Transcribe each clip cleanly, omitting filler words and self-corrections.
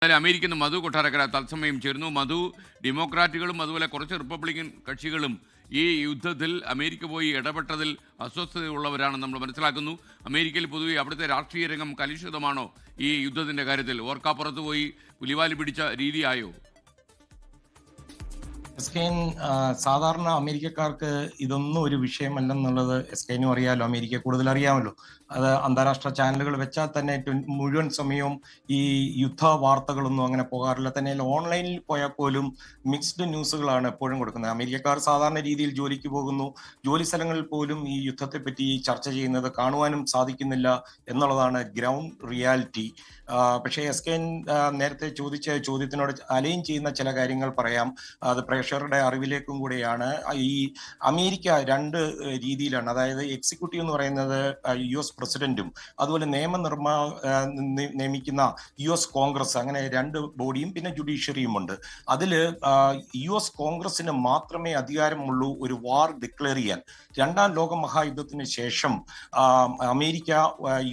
American മധു കൊട്ടാരക്കര തത്സമയം ചേർന്നു. മധു, ഡെമോക്രാറ്റുകളും അതുപോലെ കുറച്ച് റിപ്പബ്ലിക്കൻ കക്ഷികളും ഈ യുദ്ധത്തിൽ അമേരിക്ക പോയി ഇടപെട്ടതിൽ അസ്വസ്ഥതയുള്ളവരാണെന്ന് നമ്മൾ മനസ്സിലാക്കുന്നു. അമേരിക്കയിൽ പൊതുവെ അവിടുത്തെ രാഷ്ട്രീയ രംഗം കലുഷിതമാണോ ഈ യുദ്ധത്തിൻ്റെ കാര്യത്തിൽ? ഓർക്കാപ്പുറത്ത് പോയി പുലിവാലി പിടിച്ച രീതിയായോ? എസ്കെയിൻ സാധാരണ അമേരിക്കക്കാർക്ക് ഇതൊന്നും ഒരു വിഷയമല്ലെന്നുള്ളത് എസ്കെയിനും അറിയാമല്ലോ, അമേരിക്ക കൂടുതൽ അറിയാമല്ലോ. അത് അന്താരാഷ്ട്ര ചാനലുകൾ വെച്ചാൽ തന്നെ മുഴുവൻ സമയവും ഈ യുദ്ധ വാർത്തകളൊന്നും അങ്ങനെ പോകാറില്ല. തന്നെ ഓൺലൈനിൽ പോയാൽ പോലും മിക്സ്ഡ് ന്യൂസുകളാണ് എപ്പോഴും കൊടുക്കുന്നത്. അമേരിക്കക്കാർ സാധാരണ രീതിയിൽ ജോലിക്ക് പോകുന്നു, ജോലി സ്ഥലങ്ങളിൽ പോലും ഈ യുദ്ധത്തെ പറ്റി ചർച്ച ചെയ്യുന്നത് കാണുവാനും സാധിക്കുന്നില്ല എന്നുള്ളതാണ് ഗ്രൗണ്ട് റിയാലിറ്റി. പക്ഷേ എസ്കെയിൻ നേരത്തെ ചോദിച്ച ചോദ്യത്തിനോട് അലൈൻ ചെയ്യുന്ന ചില കാര്യങ്ങൾ പറയാം. അത് പ്രേക്ഷകരുടെ അറിവിലേക്കും കൂടെയാണ്. ഈ അമേരിക്ക രണ്ട് രീതിയിലാണ്. അതായത് എക്സിക്യൂട്ടീവ് എന്ന് പറയുന്നത് US പ്രസിഡന്റും അതുപോലെ നിയമിക്കുന്ന US കോൺഗ്രസ്, അങ്ങനെ രണ്ട് ബോഡിയും പിന്നെ ജുഡീഷ്യറിയും ഉണ്ട്. അതിൽ US കോൺഗ്രസിന് മാത്രമേ അധികാരമുള്ളൂ ഒരു വാർ ഡിക്ലെയർ ചെയ്യാൻ. രണ്ടാം ലോക മഹായുദ്ധത്തിന് ശേഷം അമേരിക്ക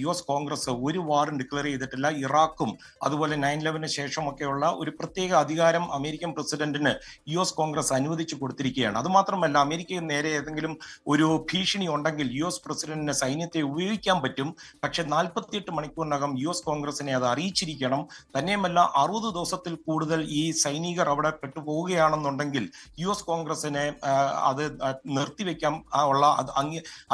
US കോൺഗ്രസ് ഒരു വാറും ഡിക്ലെയർ ചെയ്തിട്ടില്ല. ഇറാഖും അതുപോലെ 9/11 ശേഷമൊക്കെയുള്ള ഒരു പ്രത്യേക അധികാരം അമേരിക്കൻ പ്രസിഡന്റിന് US കോൺഗ്രസ് അനുവദിച്ചു കൊടുത്തിരിക്കുകയാണ്. അതുമാത്രമല്ല, അമേരിക്കയിൽ നേരെ ഏതെങ്കിലും ഒരു ഭീഷണി ഉണ്ടെങ്കിൽ US പ്രസിഡന്റിന് സൈന്യത്തെ ഉപയോഗിക്കാൻ പറ്റും. പക്ഷെ 48 മണിക്കൂറിനകം US കോൺഗ്രസിനെ അത് അറിയിച്ചിരിക്കണം. തന്നെയുമല്ല, 60 ദിവസത്തിൽ കൂടുതൽ ഈ സൈനികർ അവിടെ പെട്ടുപോവുകയാണെന്നുണ്ടെങ്കിൽ US കോൺഗ്രസിനെ അത് നിർത്തിവെക്കാൻ ഉള്ള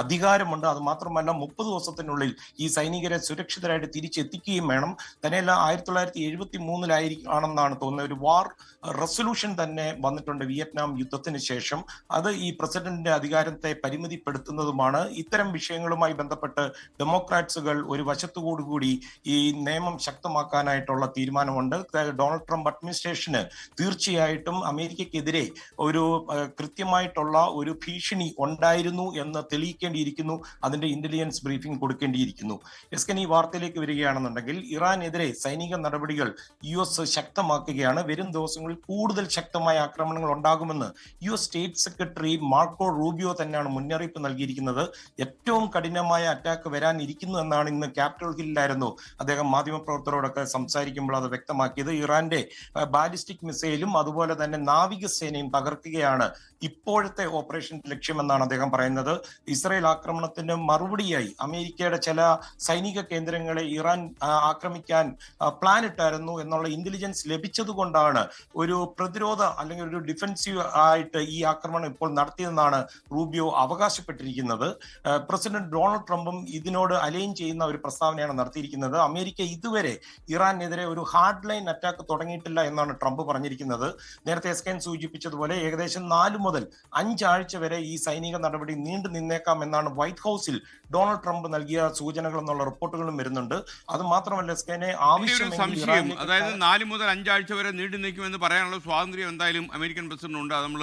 അധികാരമുണ്ട്. അത് മാത്രമല്ല, 30 ദിവസത്തിനുള്ളിൽ ഈ സൈനികരെ സുരക്ഷിതരായിട്ട് തിരിച്ചെത്തിക്കുകയും വേണം. തന്നെയല്ല, 1973 തോന്നുന്നത് ഒരു വാർ റെസൊല്യൂഷൻ തന്നെ വന്നിട്ടുണ്ട് വിയറ്റ്നാം യുദ്ധത്തിന് ശേഷം. അത് ഈ പ്രസിഡന്റിന്റെ അധികാരത്തെ പരിമിതിപ്പെടുത്തുന്നതുമാണ്. ഇത്തരം വിഷയങ്ങളുമായി ബന്ധപ്പെട്ട് ഡെമോക്രാറ്റ്സുകൾ ഒരു വശത്തുകൂടി ഈ നിയമം ശക്തമാക്കാനായിട്ടുള്ള തീരുമാനമുണ്ട്. ഡൊണാൾഡ് ട്രംപ് അഡ്മിനിസ്ട്രേഷന് തീർച്ചയായിട്ടും അമേരിക്കക്കെതിരെ ഒരു കൃത്യമായിട്ടുള്ള ഒരു ഭീഷണി ഉണ്ടായിരുന്നു എന്ന് തെളിയിക്കേണ്ടിയിരിക്കുന്നു. അതിന്റെ ഇന്റലിജൻസ് ബ്രീഫിംഗ് കൊടുക്കേണ്ടിയിരിക്കുന്നു. എസ്കൻ, ഈ വാർത്തയിലേക്ക് വരികയാണെന്നുണ്ടെങ്കിൽ, ഇറാനെതിരെ സൈനിക നടപടികൾ US ശക്തമാക്കുകയാണ്. വരും ദിവസങ്ങളിൽ കൂടുതൽ ശക്തമായ ആക്രമണങ്ങൾ ഉണ്ടാകുമെന്ന് US state secretary Marco Rubio തന്നെയാണ് മുന്നറിയിപ്പ് നൽകിയിരിക്കുന്നത്. ഏറ്റവും കഠിനമായ അറ്റാക്ക് വരാനിരിക്കുന്നു എന്നാണ് ഇന്ന് ക്യാപിറ്റൽ ഹില്ലിലായിരുന്നു അദ്ദേഹം മാധ്യമപ്രവർത്തകരോടൊക്കെ സംസാരിക്കുമ്പോൾ അത് വ്യക്തമാക്കിയത്. ഇറാന്റെ ബാലിസ്റ്റിക് മിസൈലും അതുപോലെ തന്നെ നാവികസേനയും തകർക്കുകയാണ് ഇപ്പോഴത്തെ ഓപ്പറേഷൻ ലക്ഷ്യമെന്നാണ് അദ്ദേഹം പറയുന്നത്. ഇസ്രായേൽ ആക്രമണത്തിന് മറുപടിയായി അമേരിക്കയുടെ ചില സൈനിക കേന്ദ്രങ്ങളെ ഇറാൻ ആക്രമിക്കാൻ പ്ലാൻ ഇട്ടായിരുന്നു എന്നുള്ള ഇന്റലിജൻസ് ലഭിച്ചതുകൊണ്ടാണ് ഒരു പ്രതിരോധ അല്ലെങ്കിൽ ഒരു ഡിഫൻസീവ് ആയിട്ട് ഈ ആക്രമണം ഇപ്പോൾ നടത്തിയതെന്നാണ് റൂബിയോ അവകാശപ്പെട്ടിരിക്കുന്നത്. പ്രസിഡന്റ് ഡൊണാൾഡ് ട്രംപും ഇതിനോട് അലൈൻ ചെയ്യുന്ന ഒരു പ്രസ്താവനയാണ് നടത്തിയിരിക്കുന്നത്. അമേരിക്ക ഇതുവരെ ഇറാനെതിരെ ഒരു ഹാർഡ് ലൈൻ അറ്റാക്ക് തുടങ്ങിയിട്ടില്ല എന്നാണ് ട്രംപ് പറഞ്ഞിരിക്കുന്നത്. നേരത്തെ എസ്കെൻ സൂചിപ്പിച്ചതുപോലെ ഏകദേശം 4 മുതൽ 5 ആഴ്ച വരെ ഈ സൈനിക നടപടി നീണ്ടു നിന്നേക്കാം എന്നാണ് വൈറ്റ് ഹൗസിൽ ഡൊണാൾഡ് ട്രംപ് നൽകിയ സൂചനകൾ എന്നുള്ള റിപ്പോർട്ടുകളും വരുന്നുണ്ട്. അത് മാത്രമല്ല എസ്കെനെ, സംശയം, അതായത് 4 മുതൽ 5 ആഴ്ച വരെ നീണ്ടു നിൽക്കുമെന്ന് പറയാനുള്ള സ്വാതന്ത്ര്യം എന്തായാലും അമേരിക്കൻ പ്രസിഡന്റുണ്ട്. അത് നമ്മൾ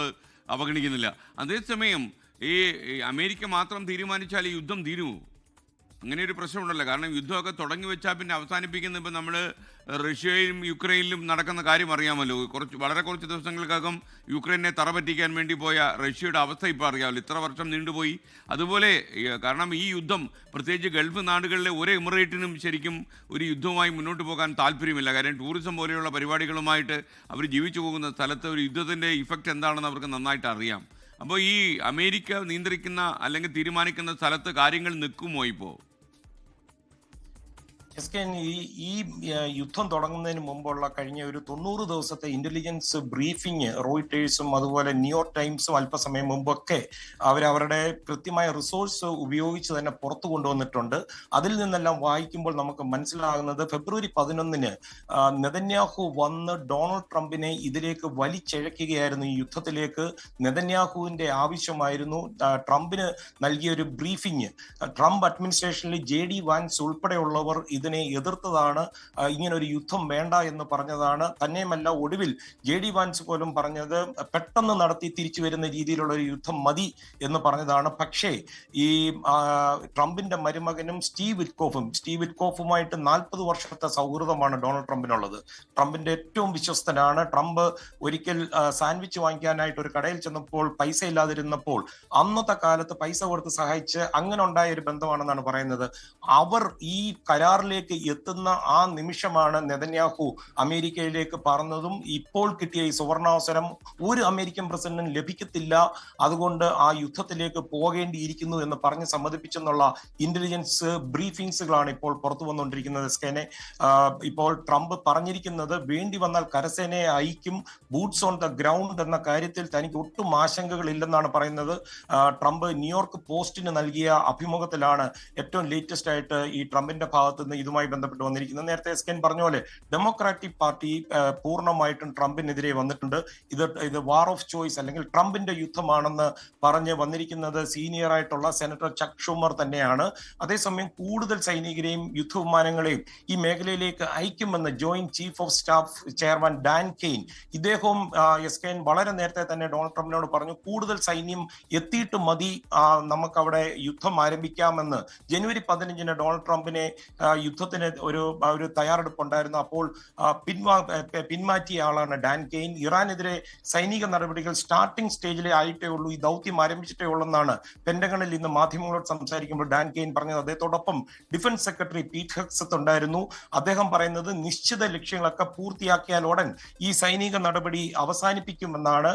അവഗണിക്കുന്നില്ല. അതേസമയം ഈ അമേരിക്ക മാത്രം തീരുമാനിച്ചാൽ ഈ യുദ്ധം തീരുമോ? അങ്ങനെ ഒരു പ്രശ്നമുണ്ടല്ലോ. കാരണം യുദ്ധമൊക്കെ തുടങ്ങി വെച്ചാൽ പിന്നെ അവസാനിപ്പിക്കുന്ന ഇപ്പം നമ്മൾ റഷ്യയിലും യുക്രൈനിലും നടക്കുന്ന കാര്യം അറിയാമല്ലോ. വളരെ കുറച്ച് ദിവസങ്ങൾക്കകം യുക്രൈനെ തറപറ്റിക്കാൻ വേണ്ടി പോയ റഷ്യയുടെ അവസ്ഥ ഇപ്പോൾ അറിയാമല്ലോ. ഇത്ര വർഷം നീണ്ടുപോയി. അതുപോലെ കാരണം ഈ യുദ്ധം പ്രത്യേകിച്ച് ഗൾഫ് നാടുകളിലെ ഒരു എമിറേറ്റിനും ശരിക്കും ഒരു യുദ്ധവുമായി മുന്നോട്ട് പോകാൻ താല്പര്യമില്ല. കാര്യം ടൂറിസം പോലെയുള്ള പരിപാടികളുമായിട്ട് അവർ ജീവിച്ചു പോകുന്ന സ്ഥലത്ത് ഒരു യുദ്ധത്തിൻ്റെ ഇഫക്റ്റ് എന്താണെന്ന് അവർക്ക് നന്നായിട്ട് അറിയാം. അപ്പോൾ ഈ അമേരിക്ക നിയന്ത്രിക്കുന്ന അല്ലെങ്കിൽ തീരുമാനിക്കുന്ന സ്ഥലത്ത് കാര്യങ്ങൾ നിൽക്കുമോ ഇപ്പോൾ? ഈ യുദ്ധം തുടങ്ങുന്നതിന് മുമ്പുള്ള കഴിഞ്ഞ ഒരു 90 ദിവസത്തെ ഇന്റലിജൻസ് ബ്രീഫിംഗ് റോയിട്ടേഴ്സും അതുപോലെ ന്യൂയോർക്ക് ടൈംസും അല്പസമയം മുമ്പൊക്കെ അവരവരുടെ കൃത്യമായ റിസോഴ്സ് ഉപയോഗിച്ച് തന്നെ പുറത്തു കൊണ്ടുവന്നിട്ടുണ്ട്. അതിൽ നിന്നെല്ലാം വായിക്കുമ്പോൾ നമുക്ക് മനസ്സിലാകുന്നത് ഫെബ്രുവരി 11 നെതന്യാഹു വന്ന് ഡൊണാൾഡ് ട്രംപിനെ ഇതിലേക്ക് വലിച്ചിഴക്കുകയായിരുന്നു. ഈ യുദ്ധത്തിലേക്ക് നെതന്യാഹുവിന്റെ ആവശ്യമായിരുന്നു. ട്രംപിന് നൽകിയ ഒരു ബ്രീഫിംഗ്, ട്രംപ് അഡ്മിനിസ്ട്രേഷനിൽ JD വാൻസ് ഉൾപ്പെടെയുള്ളവർ ഇതിനെ എതിർത്തതാണ്. ഇങ്ങനെ ഒരു യുദ്ധം വേണ്ട എന്ന് പറഞ്ഞതാണ്. തന്നെയുമല്ല, ഒടുവിൽ JD വാൻസ് പോലും പറഞ്ഞത് പെട്ടെന്ന് നടത്തി തിരിച്ചു വരുന്ന രീതിയിലുള്ള ഒരു യുദ്ധം മതി എന്ന് പറഞ്ഞതാണ്. പക്ഷേ ഈ ട്രംപിന്റെ മരുമകനും സ്റ്റീവ് വിറ്റ്കോഫുമായിട്ട് 40 വർഷത്തെ സൗഹൃദമാണ് ഡൊണാൾഡ് ട്രംപിനുള്ളത്. ട്രംപിന്റെ ഏറ്റവും വിശ്വസ്തനാണ്. ട്രംപ് ഒരിക്കൽ സാൻഡ്വിച്ച് വാങ്ങിക്കാനായിട്ട് ഒരു കടയിൽ ചെന്നപ്പോൾ പൈസ ഇല്ലാതിരുന്നപ്പോൾ അന്നത്തെ കാലത്ത് പൈസ കൊടുത്ത് സഹായിച്ച് അങ്ങനെ ഉണ്ടായ ഒരു ബന്ധമാണെന്നാണ് പറയുന്നത്. അവർ ഈ കരാറിൽ ഖത്തറിലേക്ക് എത്തുന്ന ആ നിമിഷമാണ് നെതന്യാഹു അമേരിക്കയിലേക്ക് പറഞ്ഞതും ഇപ്പോൾ കിട്ടിയ ഈ സുവർണാവസരം ഒരു അമേരിക്കൻ പ്രസിഡന്റിനും ലഭിക്കത്തില്ല, അതുകൊണ്ട് ആ യുദ്ധത്തിലേക്ക് പോകേണ്ടിയിരിക്കുന്നു എന്ന് പറഞ്ഞ് സമ്മതിപ്പിച്ചെന്നുള്ള ഇന്റലിജൻസ് ബ്രീഫിംഗ്സുകളാണ് ഇപ്പോൾ പുറത്തു വന്നുകൊണ്ടിരിക്കുന്നത്. സ്കേനെ ഇപ്പോൾ ട്രംപ് പറഞ്ഞിരിക്കുന്നത് വേണ്ടി വന്നാൽ കരസേനയെ അയക്കും, ബൂട്ട്സ് ഓൺ ദ ഗ്രൗണ്ട് എന്ന കാര്യത്തിൽ തനിക്ക് ഒട്ടും ആശങ്കകളില്ലെന്നാണ് പറയുന്നത്. ട്രംപ് ന്യൂയോർക്ക് പോസ്റ്റിന് നൽകിയ അഭിമുഖത്തിലാണ് ഏറ്റവും ലേറ്റസ്റ്റ് ആയിട്ട് ഈ ട്രംപിന്റെ ഭാഗത്ത് നിന്ന് ഇതുമായി ബന്ധപ്പെട്ട് വന്നിരിക്കുന്നത്. നേരത്തെ സ്കെൻ പറഞ്ഞ പോലെ ഡെമോക്രാറ്റിക് പാർട്ടി പൂർണ്ണമായിട്ടും ട്രംപിനെതിരെ വന്നിട്ടുണ്ട്. ഇത് വാർ ഓഫ് ചോയ്സ് അല്ലെങ്കിൽ ട്രംപിന്റെ യുദ്ധമാണെന്ന് പറഞ്ഞ് വന്നിരിക്കുന്നത് സീനിയർ ആയിട്ടുള്ള സെനറ്റർ ചക്ക് ഷൂമർ തന്നെയാണ്. അതേസമയം കൂടുതൽ സൈനികരെയും യുദ്ധവിമാനങ്ങളെയും ഈ മേഖലയിലേക്ക് അയക്കുമെന്ന് joint chief of staff chairman Dan Caine, ഇദ്ദേഹവും വളരെ നേരത്തെ തന്നെ ഡൊണാൾഡ് ട്രംപിനോട് പറഞ്ഞു കൂടുതൽ സൈന്യം എത്തിയിട്ട് മതി, നമുക്ക് അവിടെ യുദ്ധം ആരംഭിക്കാമെന്ന്. ജനുവരി 15 ഡൊണാൾഡ് ട്രംപിനെ യുദ്ധത്തിന് ഒരു തയ്യാറെടുപ്പുണ്ടായിരുന്നു. അപ്പോൾ പിന്മാറ്റിയ ആളാണ് ഡാൻ കെയ്ൻ. ഇറാനെതിരെ സൈനിക നടപടികൾ സ്റ്റാർട്ടിംഗ് സ്റ്റേജിലെ ആയിട്ടേ ഉള്ളൂ, ഈ ദൗത്യം ആരംഭിച്ചിട്ടേ ഉള്ളൂ എന്നാണ് പെന്റഗണിൽ ഇന്ന് മാധ്യമങ്ങളോട് സംസാരിക്കുമ്പോൾ ഡാൻ കെയ്ൻ പറഞ്ഞത്. അദ്ദേഹത്തോടൊപ്പം ഡിഫൻസ് സെക്രട്ടറി പീറ്റ് ഹെക്സത്ത് ഉണ്ടായിരുന്നു. അദ്ദേഹം പറയുന്നത് നിശ്ചിത ലക്ഷ്യങ്ങളൊക്കെ പൂർത്തിയാക്കിയാൽ ഉടൻ ഈ സൈനിക നടപടി അവസാനിപ്പിക്കുമെന്നാണ്.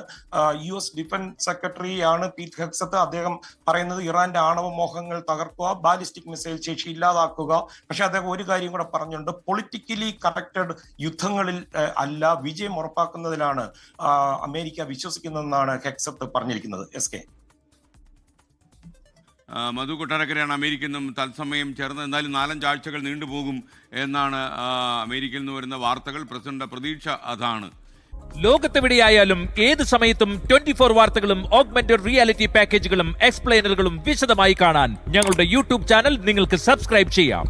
US ഡിഫൻസ് സെക്രട്ടറി ആണ് പീറ്റ് ഹെക്സത്ത്. അദ്ദേഹം പറയുന്നത് ഇറാന്റെ ആണവ മോഹങ്ങൾ തകർക്കുക, ബാലിസ്റ്റിക് മിസൈൽ ശേഷി ഇല്ലാതാക്കുക. പക്ഷെ അദ്ദേഹം ഒരു കാര്യം കൂടെ പറഞ്ഞിട്ടുണ്ട്, പൊളിറ്റിക്കലി കറക്റ്റഡ് യുദ്ധങ്ങളിൽ അല്ല, വിജയം ഉറപ്പാക്കുന്നതിലാണ് അമേരിക്ക വിശ്വസിക്കുന്നതെന്നാണ് ഹെക്സത്ത് പറഞ്ഞിരിക്കുന്നത്. SK മധു കൊട്ടാരക്കരയാണ് അമേരിക്കയിൽ നിന്നും തത്സമയം ചേർന്ന്. എന്തായാലും 4-5 ആഴ്ചകൾ നീണ്ടുപോകും എന്നാണ് അമേരിക്കയിൽ നിന്ന് വരുന്ന വാർത്തകൾ. പ്രസിഡന്റ് പ്രതീക്ഷ അതാണ്. ലോകത്തെവിടെയായാലും ഏത് സമയത്തും 24 വാർത്തകളും ഓഗ്മെന്റഡ് റിയാലിറ്റി പാക്കേജുകളും എക്സ്പ്ലെയിനറുകളും വിശദമായി കാണാൻ ഞങ്ങളുടെ യൂട്യൂബ് ചാനൽ നിങ്ങൾക്ക് സബ്സ്ക്രൈബ് ചെയ്യാം.